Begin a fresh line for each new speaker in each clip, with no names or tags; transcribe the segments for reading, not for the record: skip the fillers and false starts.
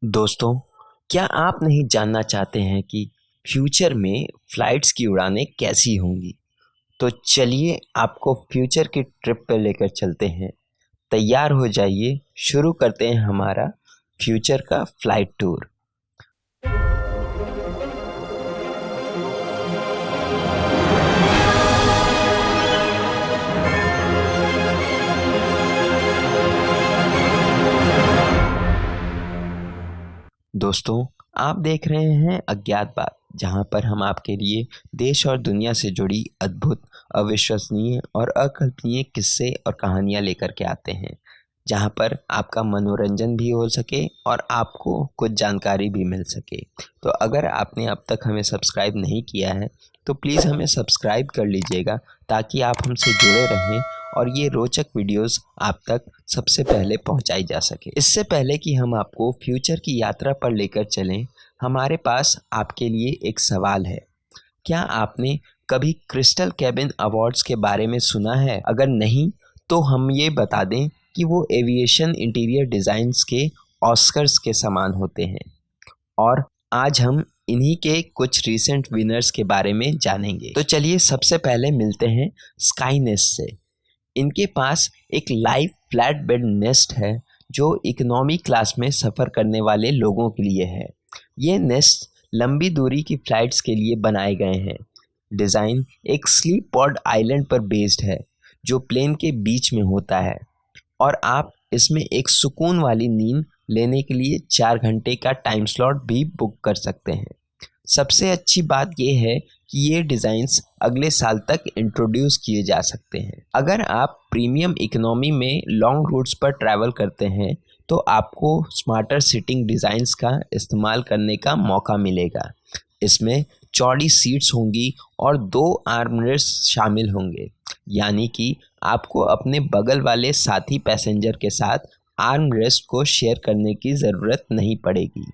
दोस्तों, क्या आप नहीं जानना चाहते हैं कि फ्यूचर में फ़्लाइट्स की उड़ानें कैसी होंगी? तो चलिए आपको फ्यूचर की ट्रिप पे लेकर चलते हैं। तैयार हो जाइए, शुरू करते हैं हमारा फ्यूचर का फ़्लाइट टूर। दोस्तों, आप देख रहे हैं अज्ञात बात, जहां पर हम आपके लिए देश और दुनिया से जुड़ी अद्भुत, अविश्वसनीय और अकल्पनीय किस्से और कहानियां लेकर के आते हैं, जहां पर आपका मनोरंजन भी हो सके और आपको कुछ जानकारी भी मिल सके। तो अगर आपने अब तक हमें सब्सक्राइब नहीं किया है, तो प्लीज़ हमें सब्सक्राइब कर लीजिएगा ताकि आप हमसे जुड़े रहें और ये रोचक वीडियोस आप तक सबसे पहले पहुंचाई जा सके। इससे पहले कि हम आपको फ्यूचर की यात्रा पर लेकर चलें, हमारे पास आपके लिए एक सवाल है। क्या आपने कभी क्रिस्टल केबिन अवार्ड्स के बारे में सुना है? अगर नहीं, तो हम ये बता दें कि वो एविएशन इंटीरियर डिज़ाइंस के ऑस्कर्स के समान होते हैं और आज हम इन्हीं के कुछ रीसेंट विनर्स के बारे में जानेंगे। तो चलिए सबसे पहले मिलते हैं स्काईनेस्ट से। इनके पास एक लाइव फ्लैट बेड नेस्ट है जो इकोनॉमी क्लास में सफ़र करने वाले लोगों के लिए है। ये नेस्ट लंबी दूरी की फ़्लाइट्स के लिए बनाए गए हैं। डिज़ाइन एक स्लीप पॉड आइलैंड पर बेस्ड है जो प्लेन के बीच में होता है और आप इसमें एक सुकून वाली नींद लेने के लिए 4 घंटे का टाइम स्लॉट भी बुक कर सकते हैं। सबसे अच्छी बात यह है कि ये डिज़ाइंस अगले साल तक इंट्रोड्यूस किए जा सकते हैं। अगर आप प्रीमियम इकोनॉमी में लॉन्ग रूट्स पर ट्रैवल करते हैं तो आपको स्मार्टर सीटिंग डिज़ाइंस का इस्तेमाल करने का मौका मिलेगा। इसमें चौड़ी सीट्स होंगी और 2 आर्मरेस्ट शामिल होंगे, यानी कि आपको अपने बगल वाले साथी पैसेंजर के साथ आर्म रेस्ट को शेयर करने की ज़रूरत नहीं पड़ेगी।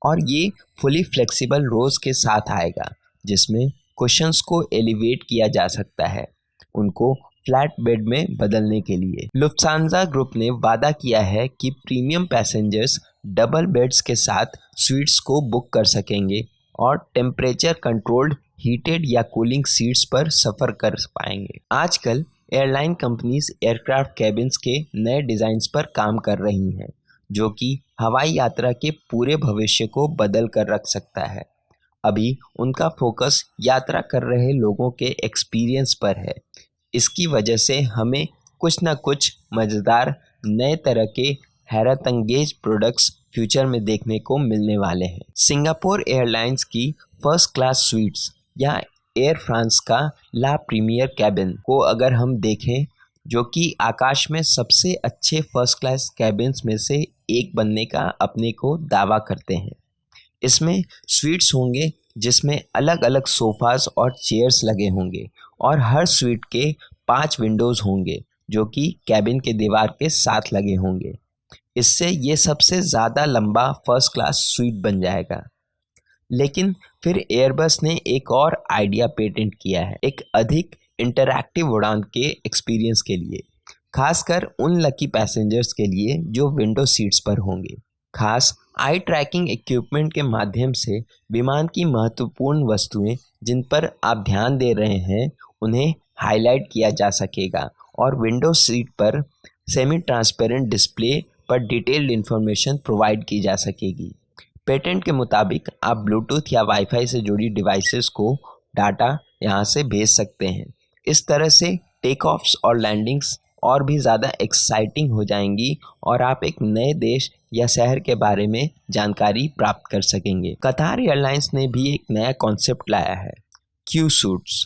और ये फुली फ्लेक्सिबल रोज़ के साथ आएगा, जिसमें कुशन्स को एलिवेट किया जा सकता है उनको फ्लैट बेड में बदलने के लिए। लुफ्थांसा ग्रुप ने वादा किया है कि प्रीमियम पैसेंजर्स डबल बेड्स के साथ स्वीट्स को बुक कर सकेंगे और टेम्परेचर कंट्रोल्ड हीटेड या कूलिंग सीट्स पर सफ़र कर पाएंगे। आजकल एयरलाइन कंपनीज एयरक्राफ्ट कैबिन्स के नए डिज़ाइंस पर काम कर रही हैं, जो कि हवाई यात्रा के पूरे भविष्य को बदल कर रख सकता है। अभी उनका फोकस यात्रा कर रहे लोगों के एक्सपीरियंस पर है। इसकी वजह से हमें कुछ ना कुछ मज़ेदार नए तरह के हैरत अंगेज प्रोडक्ट्स फ्यूचर में देखने को मिलने वाले हैं। सिंगापुर एयरलाइंस की फर्स्ट क्लास स्वीट्स या एयर फ्रांस का ला प्रीमियर कैबिन को अगर हम देखें, जो कि आकाश में सबसे अच्छे फर्स्ट क्लास कैबिन्स में से एक बनने का अपने को दावा करते हैं। इसमें स्वीट्स होंगे जिसमें अलग अलग सोफ़ाज़ और चेयर्स लगे होंगे और हर स्वीट के 5 विंडोज़ होंगे जो कि कैबिन के दीवार के साथ लगे होंगे। इससे ये सबसे ज़्यादा लंबा फर्स्ट क्लास स्वीट बन जाएगा। लेकिन फिर एयरबस ने एक और आइडिया पेटेंट किया है, एक अधिक इंटरैक्टिव उड़ान के एक्सपीरियंस के लिए, खासकर उन लकी पैसेंजर्स के लिए जो विंडो सीट्स पर होंगे। खास आई ट्रैकिंग इक्विपमेंट के माध्यम से विमान की महत्वपूर्ण वस्तुएं जिन पर आप ध्यान दे रहे हैं उन्हें हाईलाइट किया जा सकेगा और विंडो सीट पर सेमी ट्रांसपेरेंट डिस्प्ले पर डिटेल्ड इन्फॉर्मेशन प्रोवाइड की जा सकेगी। पेटेंट के मुताबिक आप ब्लूटूथ या वाईफाई से जुड़ी डिवाइसेस को डाटा यहाँ से भेज सकते हैं। इस तरह से टेक ऑफ्स और लैंडिंग्स और भी ज़्यादा एक्साइटिंग हो जाएंगी और आप एक नए देश या शहर के बारे में जानकारी प्राप्त कर सकेंगे। कतार एयरलाइंस ने भी एक नया कॉन्सेप्ट लाया है, क्यू सूट्स।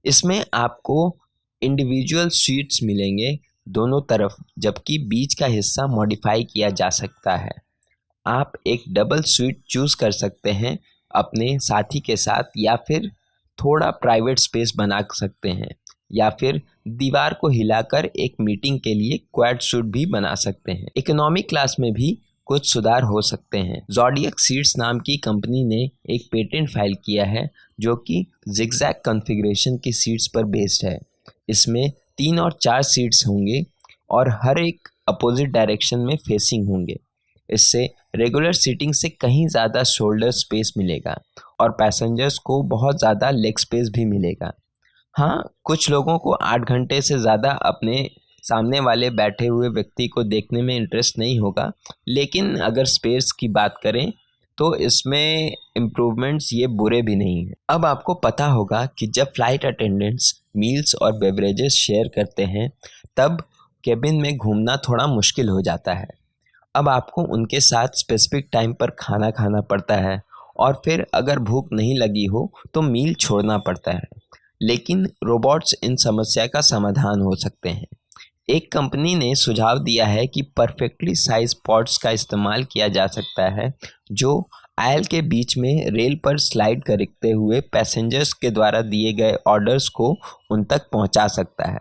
इसमें आपको इंडिविजुअल सीट्स मिलेंगे दोनों तरफ, जबकि बीच का हिस्सा मॉडिफाई किया जा सकता है। आप एक डबल स्वीट चूज़ कर सकते हैं अपने साथी के साथ, या फिर थोड़ा प्राइवेट स्पेस बना सकते हैं, या फिर दीवार को हिलाकर एक मीटिंग के लिए क्वाड सूट भी बना सकते हैं। इकोनॉमी क्लास में भी कुछ सुधार हो सकते हैं। ज़ोडिएक सीट्स नाम की कंपनी ने एक पेटेंट फाइल किया है जो कि जिगजैग कॉन्फ़िगरेशन की सीट्स पर बेस्ड है। इसमें 3 और 4 सीट्स होंगे और हर एक अपोजिट डायरेक्शन में फेसिंग होंगे। इससे रेगुलर सीटिंग से कहीं ज़्यादा शोल्डर स्पेस मिलेगा और पैसेंजर्स को बहुत ज़्यादा लेग स्पेस भी मिलेगा। हाँ, कुछ लोगों को 8 घंटे से ज़्यादा अपने सामने वाले बैठे हुए व्यक्ति को देखने में इंटरेस्ट नहीं होगा, लेकिन अगर स्पेस की बात करें तो इसमें इम्प्रूवमेंट्स ये बुरे भी नहीं हैं। अब आपको पता होगा कि जब फ्लाइट अटेंडेंट्स मील्स और बेवरेजेस शेयर करते हैं तब केबिन में घूमना थोड़ा मुश्किल हो जाता है। अब आपको उनके साथ स्पेसिफिक टाइम पर खाना खाना पड़ता है और फिर अगर भूख नहीं लगी हो तो मील छोड़ना पड़ता है। लेकिन रोबोट्स इन समस्या का समाधान हो सकते हैं। एक कंपनी ने सुझाव दिया है कि परफेक्टली साइज पॉड्स का इस्तेमाल किया जा सकता है जो आयल के बीच में रेल पर स्लाइड करते हुए पैसेंजर्स के द्वारा दिए गए ऑर्डर्स को उन तक पहुंचा सकता है।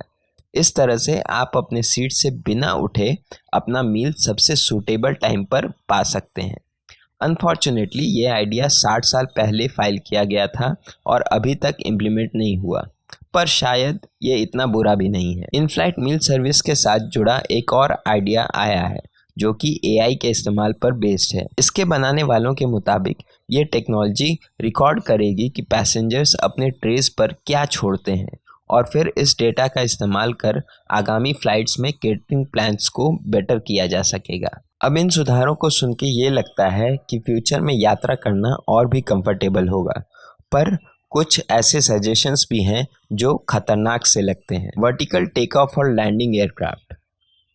इस तरह से आप अपने सीट से बिना उठे अपना मील सबसे सूटेबल टाइम पर पा सकते हैं। अनफॉर्चुनेटली ये आइडिया 60 साल पहले फाइल किया गया था और अभी तक इम्प्लीमेंट नहीं हुआ, पर शायद ये इतना बुरा भी नहीं है। इन फ्लाइट मील सर्विस के साथ जुड़ा एक और आइडिया आया है जो कि एआई के इस्तेमाल पर बेस्ड है। इसके बनाने वालों के मुताबिक ये टेक्नोलॉजी रिकॉर्ड करेगी कि पैसेंजर्स अपने ट्रेस पर क्या छोड़ते हैं और फिर इस डेटा का इस्तेमाल कर आगामी फ्लाइट्स में केटरिंग प्लान्स को बेटर किया जा सकेगा। अब इन सुधारों को सुन के ये लगता है कि फ्यूचर में यात्रा करना और भी कंफर्टेबल होगा, पर कुछ ऐसे सजेशंस भी हैं जो खतरनाक से लगते हैं। वर्टिकल टेक ऑफ और लैंडिंग एयरक्राफ्ट।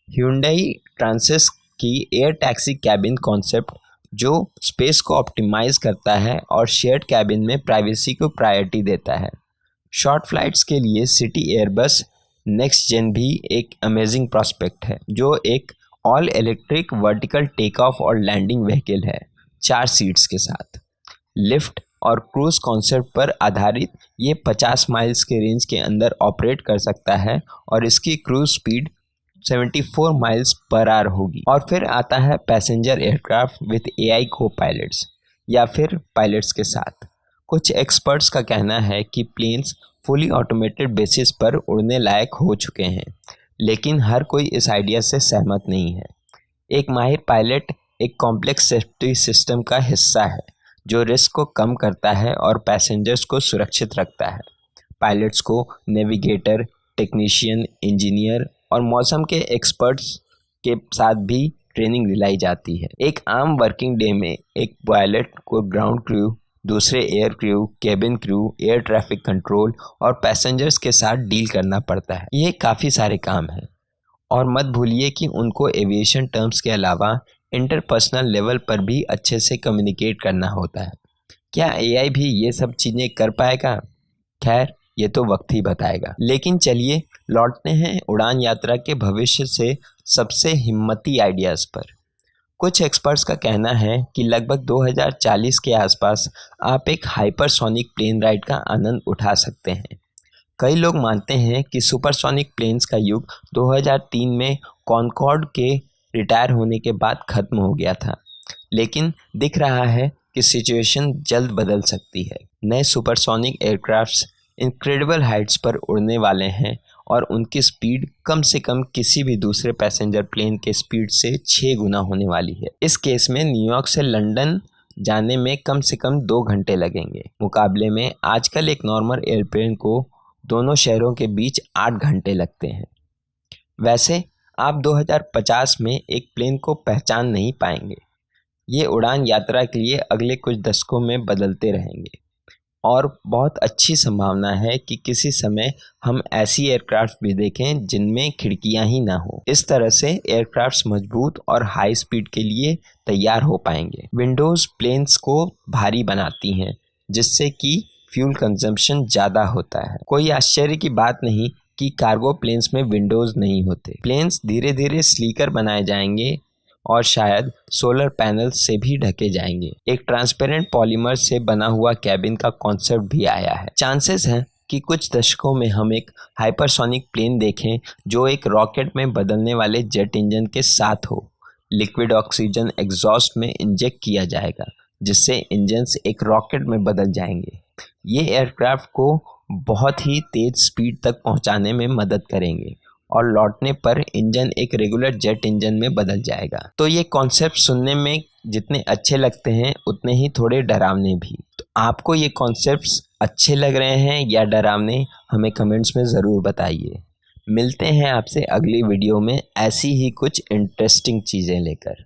Hyundai ट्रांसिस की एयर टैक्सी कैबिन कॉन्सेप्ट जो स्पेस को ऑप्टिमाइज करता है और शेयर्ड कैबिन में प्राइवेसी को प्रायोरिटी देता है। शॉर्ट फ्लाइट्स के लिए सिटी एयरबस नेक्स्ट जेन भी एक अमेजिंग प्रॉस्पेक्ट है जो एक all electric vertical take off और लैंडिंग व्हीकल है 4 सीट्स के साथ। लिफ्ट और क्रूज कॉन्सेप्ट पर आधारित ये 50 माइल्स के रेंज के अंदर ऑपरेट कर सकता है और इसकी cruise speed 74 miles per hour होगी। और फिर आता है पैसेंजर एयरक्राफ्ट विद एआई को पायलट्स या फिर पायलट्स के साथ। कुछ एक्सपर्ट्स का कहना है कि प्लेन्स फुली ऑटोमेटेड बेसिस पर उड़ने लायक हो चुके हैं, लेकिन हर कोई इस आइडिया से सहमत नहीं है। एक माहिर पायलट एक कॉम्प्लेक्स सेफ्टी सिस्टम का हिस्सा है जो रिस्क को कम करता है और पैसेंजर्स को सुरक्षित रखता है। पायलट्स को नेविगेटर, टेक्नीशियन, इंजीनियर और मौसम के एक्सपर्ट्स के साथ भी ट्रेनिंग दिलाई जाती है। एक आम वर्किंग डे में एक पायलट को ग्राउंड क्रू, दूसरे air crew, cabin crew, air traffic control और पैसेंजर्स के साथ डील करना पड़ता है। ये काफ़ी सारे काम हैं और मत भूलिए कि उनको एविएशन टर्म्स के अलावा इंटरपर्सनल लेवल पर भी अच्छे से कम्युनिकेट करना होता है। क्या एआई भी ये सब चीज़ें कर पाएगा? खैर, ये तो वक्त ही बताएगा। लेकिन चलिए लौटते हैं उड़ान यात्रा के भविष्य से सबसे हिम्मती आइडियाज़ पर। कुछ एक्सपर्ट्स का कहना है कि लगभग 2040 के आसपास आप एक हाइपरसोनिक प्लेन राइड का आनंद उठा सकते हैं। कई लोग मानते हैं कि सुपरसोनिक प्लेन्स का युग 2003 में कॉनकॉर्ड के रिटायर होने के बाद ख़त्म हो गया था, लेकिन दिख रहा है कि सिचुएशन जल्द बदल सकती है। नए सुपरसोनिक एयरक्राफ्ट्स इनक्रेडिबल हाइट्स पर उड़ने वाले हैं और उनकी स्पीड कम से कम किसी भी दूसरे पैसेंजर प्लेन के स्पीड से 6 गुना होने वाली है। इस केस में न्यूयॉर्क से लंदन जाने में कम से कम 2 घंटे लगेंगे, मुकाबले में आजकल एक नॉर्मल एयरप्लेन को दोनों शहरों के बीच 8 घंटे लगते हैं। वैसे आप 2050 में एक प्लेन को पहचान नहीं पाएंगे। ये उड़ान यात्रा के लिए अगले कुछ दशकों में बदलते रहेंगे और बहुत अच्छी संभावना है कि किसी समय हम ऐसी एयरक्राफ्ट भी देखें जिनमें खिड़कियां ही ना हो। इस तरह से एयरक्राफ्ट्स मजबूत और हाई स्पीड के लिए तैयार हो पाएंगे। विंडोज़ प्लेन्स को भारी बनाती हैं जिससे कि फ्यूल कंजम्पशन ज़्यादा होता है। कोई आश्चर्य की बात नहीं कि कार्गो प्लेन्स में विंडोज़ नहीं होते। प्लेन्स धीरे धीरे स्लीकर बनाए जाएंगे और शायद सोलर पैनल से भी ढके जाएंगे। एक ट्रांसपेरेंट पॉलीमर से बना हुआ कैबिन का कॉन्सेप्ट भी आया है। चांसेस हैं कि कुछ दशकों में हम एक हाइपरसोनिक प्लेन देखें जो एक रॉकेट में बदलने वाले जेट इंजन के साथ हो। लिक्विड ऑक्सीजन एग्जॉस्ट में इंजेक्ट किया जाएगा जिससे इंजन्स एक रॉकेट में बदल जाएंगे। ये एयरक्राफ्ट को बहुत ही तेज़ स्पीड तक पहुंचाने में मदद करेंगे और लौटने पर इंजन एक रेगुलर जेट इंजन में बदल जाएगा। तो ये कॉन्सेप्ट सुनने में जितने अच्छे लगते हैं उतने ही थोड़े डरावने भी। तो आपको ये कॉन्सेप्ट्स अच्छे लग रहे हैं या डरावने, हमें कमेंट्स में ज़रूर बताइए। मिलते हैं आपसे अगली वीडियो में ऐसी ही कुछ इंटरेस्टिंग चीज़ें लेकर।